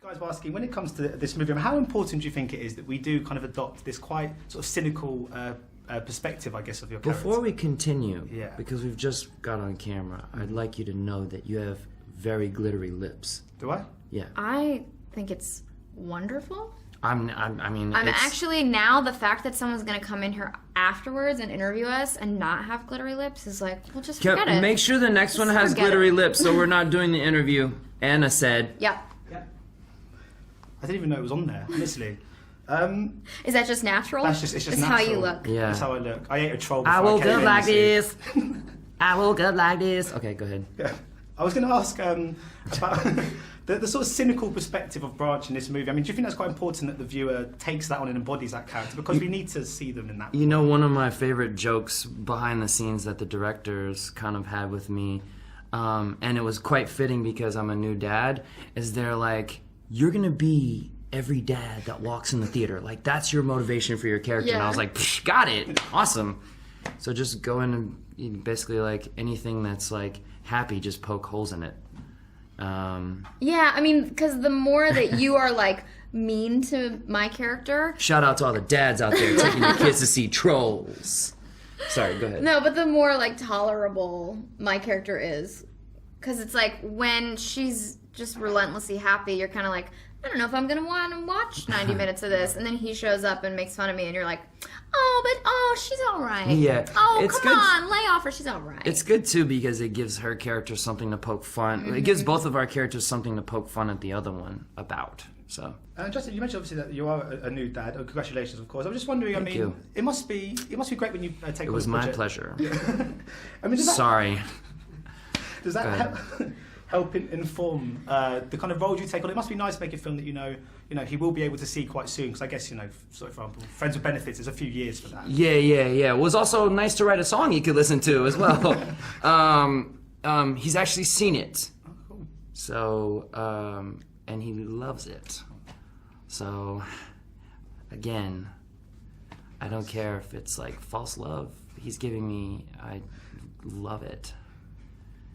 Guys were asking, when it comes to this movie, how important do you think it is that we do kind of adopt this quite sort of cynical perspective, I guess, of your character? Before we continue, because we've just got on camera, I'd like you to know that you have very glittery lips. Do I? Yeah. I think it's wonderful. I mean, I'm actually, now the fact that someone's going to come in here afterwards and interview us and not have glittery lips is like, well, just forget it. Make sure the next one has glittery lips so we're not doing the interview. Anna said. Yep. I didn't even know it was on there, honestly. Is that just natural? It's just natural. how you look. Yeah. That's how I look. I ate a troll before I woke came up in, like you see. this. I woke up like this. Okay, go ahead. Yeah. I was going to ask about the sort of cynical perspective of Branch in this movie. I mean, do you think that's quite important that the viewer takes that on and embodies that character? Because we need to see them in that. You know, one of my favorite jokes behind the scenes that the directors kind of had with me, and it was quite fitting because I'm a new dad, is they're like, you're going to be every dad that walks in the theater. Like, that's your motivation for your character. And I was like, got it. Awesome. So just go in and basically, like, anything that's, like, happy, just poke holes in it. Yeah, I mean, because the more that you are, like, mean to my character... Shout out to all the dads out there taking your kids to see Trolls. Sorry, go ahead. No, but the more, like, tolerable my character is. Because it's like, when she's just relentlessly happy, you're kind of like, I don't know if I'm going to want to watch 90 minutes of this. And then he shows up and makes fun of me, and you're like, she's all right. Yeah. Oh, it's come good. on, lay off her, she's all right. It's good, too, because it gives her character something to poke fun. Mm-hmm. It gives both of our characters something to poke fun at the other one about. So. Justin, you mentioned obviously that you are a new dad. Oh, congratulations, of course. I was just wondering. Thank you. It must be great when you take on this project. It was my pleasure. I mean, Sorry. Does that help inform the kind of roles you take on? It must be nice to make a film that you know he will be able to see quite soon. Because I guess for example, Friends with Benefits is a few years for that. Yeah. It was also nice to write a song he could listen to as well. He's actually seen it. Oh, cool. So and he loves it. So again, I don't care if it's like false love he's giving me. I love it.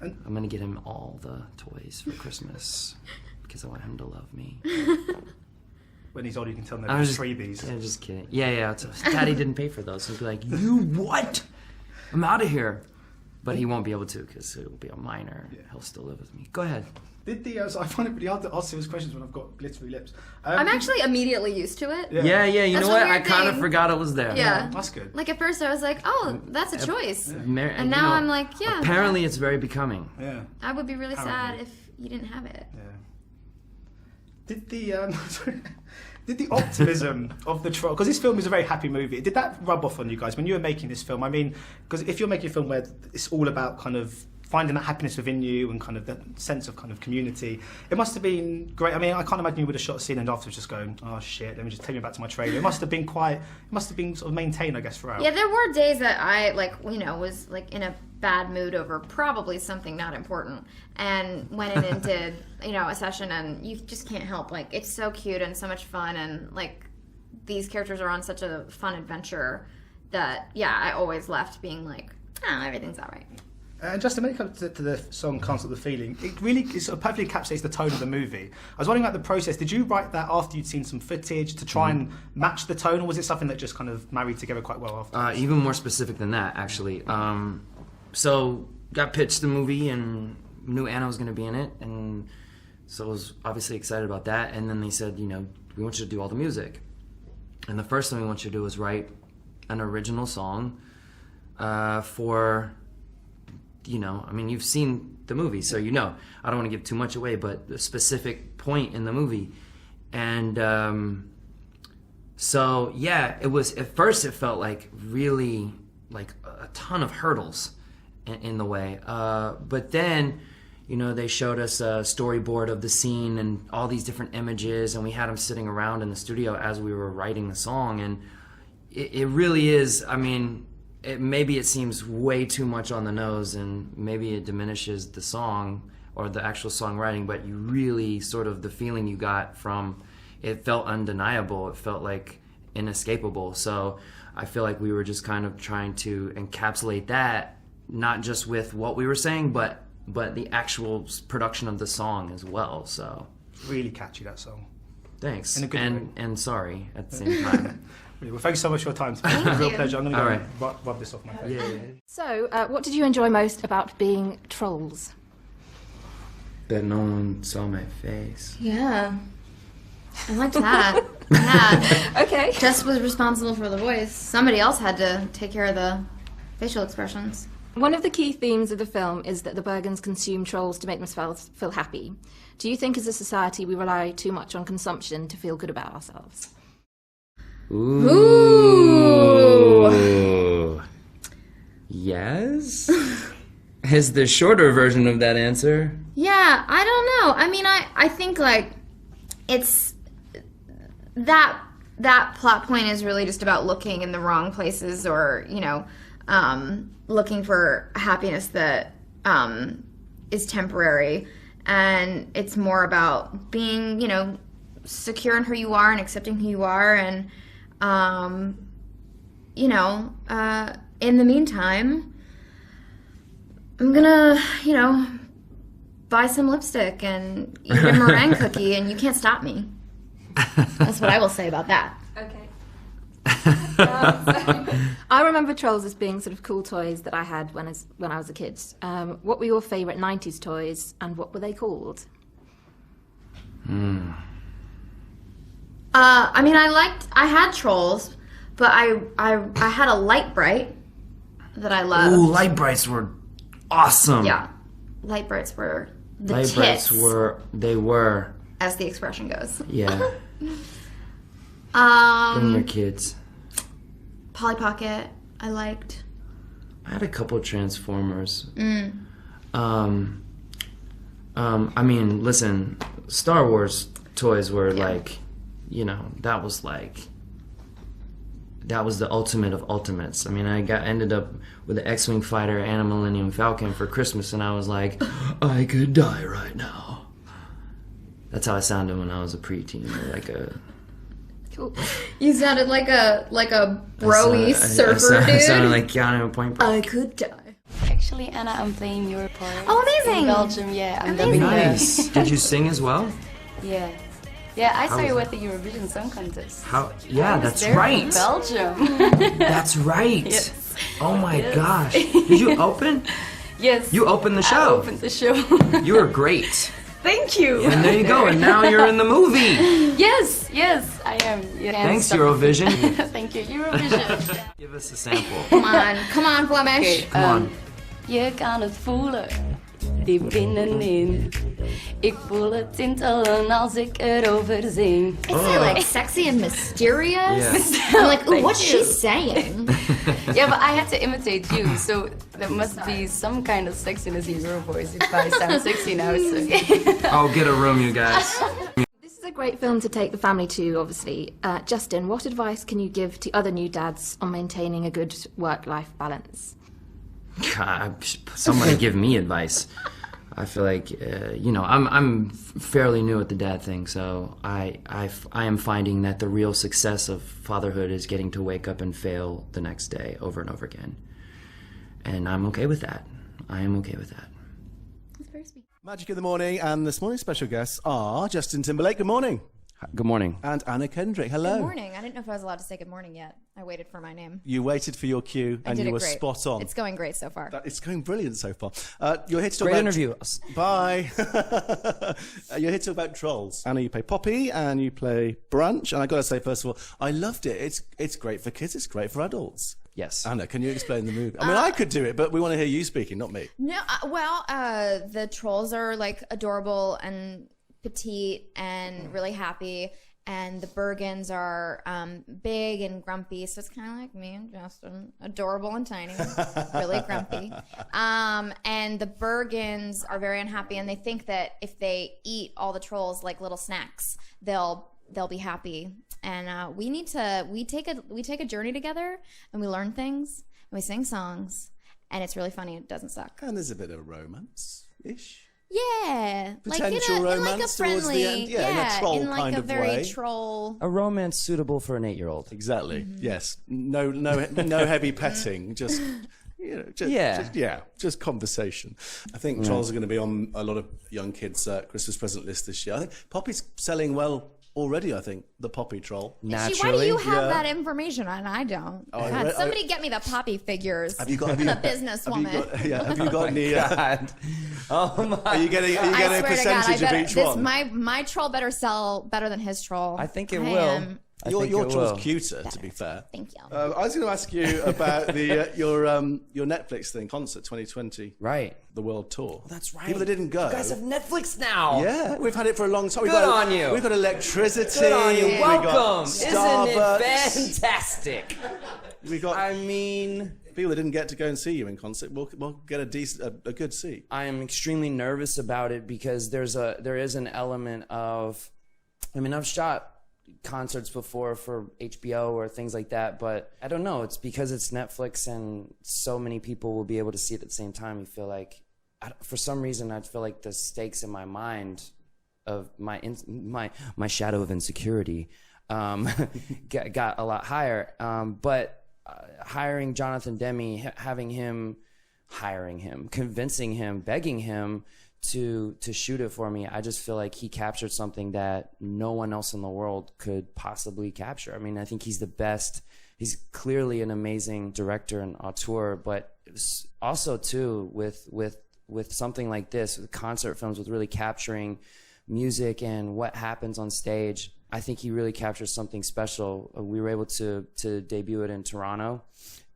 I'm gonna get him all the toys for Christmas because I want him to love me. When he's older, you can tell him they're freebies. Yeah, just kidding. Yeah. Daddy didn't pay for those. He'll be like, you what? I'm out of here. But he won't be able to because it will be a minor. Yeah. He'll still live with me. Go ahead. So I find it really hard to ask serious questions when I've got glittery lips. I'm actually immediately used to it. Yeah. You know what? I kind of forgot it was there. Yeah. That's good. Like at first I was like, oh, that's a choice. Yeah. And now I'm like, yeah. Apparently it's very becoming. Yeah. I would be really sad if you didn't have it. Yeah. Did the optimism of the troll, because this film is a very happy movie, did that rub off on you guys when you were making this film? I mean, because if you're making a film where it's all about kind of finding that happiness within you and kind of that sense of kind of community, it must have been great. I mean, I can't imagine you would have shot a scene and afterwards just going, oh shit, let me just take me back to my trailer. It must have been sort of maintained, I guess, throughout. Yeah, there were days that I was like in a bad mood over probably something not important and went in and did, a session, and you just can't help, like, it's so cute and so much fun, and like these characters are on such a fun adventure that, I always left being like, everything's all right. And Justin, when it comes to the song "Can't Stop the Feeling," it sort of perfectly encapsulates the tone of the movie. I was wondering about the process. Did you write that after you'd seen some footage to try and match the tone, or was it something that just kind of married together quite well after? Even more specific than that, actually. So got pitched the movie and knew Anna was going to be in it, and so I was obviously excited about that. And then they said, we want you to do all the music, and the first thing we want you to do is write an original song for. You've seen the movie, so I don't want to give too much away, but a specific point in the movie. And it was, at first it felt like really like a ton of hurdles in the way. But then, they showed us a storyboard of the scene and all these different images, and we had them sitting around in the studio as we were writing the song. And it really is, maybe it seems way too much on the nose, and maybe it diminishes the song or the actual songwriting, but you really sort of, the feeling you got from it felt undeniable. It felt like inescapable. So I feel like we were just kind of trying to encapsulate that, not just with what we were saying, but the actual production of the song as well. So Really catchy, that song. Thanks. In a good way. And sorry at the same time. Well, thanks so much for your time. It's been a real pleasure. I'm going to go All and rub this off my face. Yeah. So, what did you enjoy most about being trolls? That no one saw my face. Yeah. I liked that. Yeah. Okay. Jess was responsible for the voice. Somebody else had to take care of the facial expressions. One of the key themes of the film is that the Bergens consume trolls to make themselves feel happy. Do you think as a society we rely too much on consumption to feel good about ourselves? Ooh. Yes? Is the shorter version of that answer? Yeah, I don't know. I mean, I think, like, it's... That plot point is really just about looking in the wrong places or, you know, looking for happiness that is temporary. And it's more about being, you know, secure in who you are and accepting who you are. And, you know, in the meantime, I'm gonna, you know, buy some lipstick and eat a meringue cookie, and you can't stop me. That's what I will say about that. Okay. I remember trolls as being sort of cool toys that I had when I was a kid. What were your favourite 90s toys, and what were they called? I mean, I had trolls, but I had a light bright that I loved. Ooh, light brights were awesome. Yeah, light brights were the Light tits, brights were, as the expression goes. yeah. Bring your kids. Polly Pocket, I liked. I had a couple of Transformers. I mean, listen, Star Wars toys were like, you know, that was the ultimate of ultimates. I mean, ended up with the X-Wing fighter and a Millennium Falcon for Christmas, and I was like, I could die right now. That's how I sounded when I was a preteen, or like a... Cool. You sounded like a bro-y surfer dude. I sounded like Keanu at Point Break. I could die. Actually, Anna, I'm playing your part. Oh, amazing! In Belgium, yeah. I'm Amazing. dubbing Nice. Did you sing as well? Yeah. Yeah, I saw was you it? at the Eurovision Song Contest. How? Yeah, I was that's there right. From Belgium. That's right. Yes. Oh my gosh. Did you open? Yes. You opened the I show. opened the show. You were great. Thank you. And there you go. And now you're in the movie. Yes, I am. You can't Thanks, stop Eurovision. me. Thank you, Eurovision. Give us a sample. Come on, Flemish. Okay, Come on. Je kan het voelen, diep binnenin. Ik voel het tintelen als ik erover zing. Is it like sexy and mysterious? Yeah. I'm like, ooh, Thank what's she you. saying? Yeah, but I had to imitate you, so there must be some kind of sexiness in your voice if I sound sexy now. It's okay. Oh, get a room, you guys. This is a great film to take the family to, obviously. Justin, what advice can you give to other new dads on maintaining a good work-life balance? God, somebody give me advice. I feel like, you know, I'm fairly new at the dad thing, so I am finding that the real success of fatherhood is getting to wake up and fail the next day over and over again. And I'm okay with that. I am okay with that. That's very sweet. Magic in the Morning, and this morning's special guests are Justin Timberlake, good morning, Good morning. and Anna Kendrick, hello. Good morning. I didn't know if I was allowed to say good morning yet. I waited for my name. You waited for your cue, I and did you it were great. spot on. It's going great so far. It's going brilliant so far. You're here to talk Great about... interview. Bye. You're here to talk about trolls. Anna, you play Poppy, and you play Brunch, and I got to say, first of all, I loved it. It's great for kids, it's great for adults. Yes. Anna, can you explain the movie? I mean, I could do it, but we want to hear you speaking, not me. No, the trolls are like adorable and petite and really happy, and the Bergens are big and grumpy, so it's kind of like me and Justin, adorable and tiny, really grumpy. And the Bergens are very unhappy, and they think that if they eat all the trolls like little snacks, they'll be happy. And we take a journey together, and we learn things, and we sing songs, and it's really funny. It doesn't suck. And there's a bit of romance-ish. Yeah, Potential in like a romance towards friendly, the end. Yeah, in a troll in like kind a of very way. troll. A romance suitable for an 8-year-old. Exactly. Mm-hmm. Yes. No heavy petting. Just You know, just conversation. I think Trolls are going to be on a lot of young kids' Christmas present list this year. I think Poppy's selling well already. I think the Poppy Troll. Naturally. Why do you have that information and I don't? Oh, God, somebody get me the Poppy figures. I'm a businesswoman. Have you got any? God. Oh my! Are you getting a percentage of each one? My troll better sell better than his troll. I think it will. Your troll's cuter, to be fair. Thank you. I was going to ask you about your Netflix thing, Concert 2020. Right. The world tour. Well, that's right. People that didn't go. You guys have Netflix now. Yeah, we've had it for a long time. Good on you. We've got electricity. Good on you. We got Welcome. Starbucks. Isn't it fantastic? We got. I mean, people that didn't get to go and see you in concert will get a good seat. I am extremely nervous about it because there is an element of, I mean, I've shot concerts before for HBO or things like that, but I don't know, it's because it's Netflix and so many people will be able to see it at the same time. You feel like, for some reason, I feel like the stakes in my mind of my shadow of insecurity got a lot higher. But hiring Jonathan Demme, convincing him, begging him to shoot it for me, I just feel like he captured something that no one else in the world could possibly capture. I mean, I think he's the best. He's clearly an amazing director and auteur, but also too with something like this, with concert films, with really capturing music and what happens on stage, I think he really captures something special. We were able to debut it in Toronto,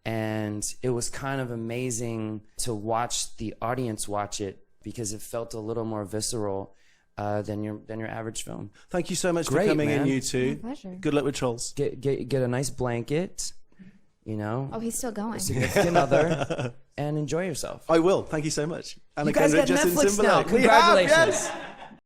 and it was kind of amazing to watch the audience watch it, because it felt a little more visceral than your average film. Thank you so much Great, for coming man. in, you two. My pleasure. Good luck with Trolls. Get a nice blanket, you know. Oh, he's still going. Significant other, and enjoy yourself. I will. Thank you so much. Anna You guys Kendrick, got Justin Netflix now. Timberlake. We have, Congratulations. yes.